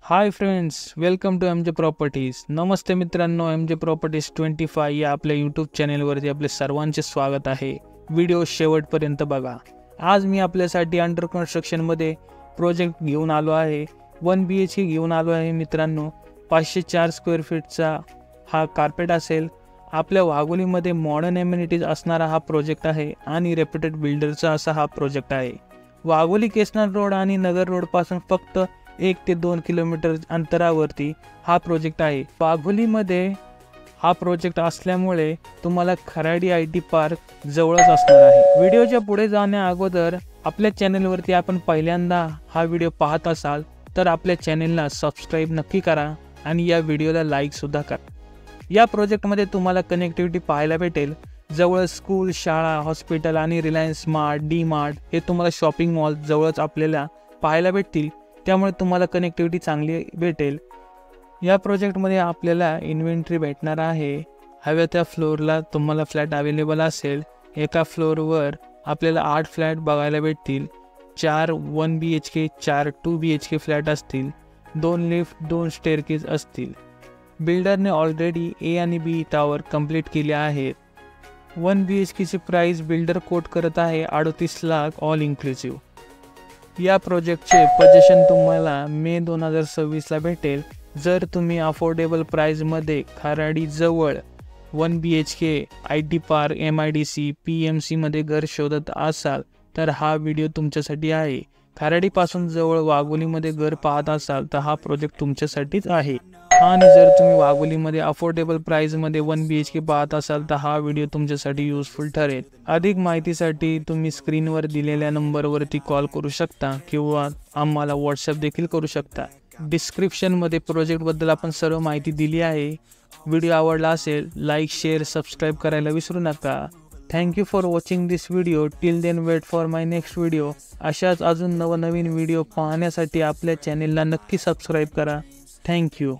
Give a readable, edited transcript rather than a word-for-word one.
High friends, welcome to M J properties. नमस्ते मित्रांनो, M J properties 25 या आपल्या यूट्यूब चॅनेलवरती आपले सर्वांचे स्वागत आहे. व्हिडिओ शेवटपर्यंत बघा. आज मी आपल्यासाठी अंडर कन्स्ट्रक्शनमध्ये प्रोजेक्ट घेऊन आलो आहे. 1 BHK घेऊन आलो आहे मित्रांनो. 504 स्क्वेअर फीटचा हा कार्पेट असेल. आपल्या वाघोलीमध्ये मॉडर्न एम्युनिटीज असणारा हा प्रोजेक्ट आहे आणि रेप्युटेड बिल्डरचा असा हा प्रोजेक्ट आहे. वाघोली केसनर रोड आणि नगर रोडपासून फक्त 1 ते 2 किलोमीटर अंतरावरती हा प्रोजेक्ट आहे. वाघोलीमध्ये हा प्रोजेक्ट असल्यामुळे तुम्हाला खराडी IT पार्क जवळच असणार आहे. व्हिडिओच्या पुढे जाण्या अगोदर आपल्या चॅनलवरती आपण पहिल्यांदा हा व्हिडिओ पाहत असाल तर आपल्या चॅनलला सबस्क्राईब नक्की करा आणि या व्हिडिओला लाईक सुद्धा करा. या प्रोजेक्टमध्ये तुम्हाला कनेक्टिव्हिटी पाहायला भेटेल. जवळ स्कूल, शाळा, हॉस्पिटल आणि रिलायन्स स्मार्ट, डी मार्ट हे तुम्हाला शॉपिंग मॉल जवळच आपल्याला पाहायला भेटतील. त्यामुळे तुम्हाला कनेक्टिव्हिटी चांगली भेटेल. या प्रोजेक्टमध्ये आपल्याला इन्व्हेंटरी भेटणार आहे. हव्या त्या फ्लोअरला तुम्हाला फ्लॅट अवेलेबल असेल. एका फ्लोअरवर आपल्याला 8 फ्लॅट बघायला भेटतील. 4 1 BHK, 4 2 BHK फ्लॅट असतील. 2 लिफ्ट, 2 स्टेअरकेज असतील. बिल्डरने ऑलरेडी A आणि B टॉवर कंप्लीट केले आहेत. 1 BHKची प्राइस बिल्डर कोट करत आहे 38 लाख ऑल इन्क्लुसिव्ह. या प्रोजेक्टचे पोझिशन तुम्हाला मे 2026ला भेटेल. जर तुम्ही अफोर्डेबल प्राईजमध्ये खराडी जवळ 1 BHK IT park, MIDC, PMC मध्ये घर शोधत असाल तर हा व्हिडिओ तुमच्यासाठी आहे. खराडीपासून जवळ वाघोलीमध्ये घर पाहत असाल तर हा प्रोजेक्ट तुमच्यासाठीच आहे. आणि जर तुम्ही वाघोलीमध्ये अफोर्डेबल प्राईजमध्ये 1 BHK पाहत असाल तर हा व्हिडिओ तुमच्यासाठी युजफुल ठरेल. अधिक माहितीसाठी तुम्ही स्क्रीनवर दिलेल्या नंबरवरती कॉल करू शकता किंवा आम्हाला व्हॉट्सअप देखील करू शकता. डिस्क्रिप्शनमध्ये प्रोजेक्टबद्दल आपण सर्व माहिती दिली आहे. व्हिडिओ आवडला असेल लाईक, शेअर, सबस्क्राईब करायला विसरू नका. Thank you for watching this video. Till then wait for my next video. अशाच अजून नवनवीन व्हिडिओ पाहण्यासाठी आपल्या चॅनेलला नक्की सबस्क्राईब करा. थँक्यू.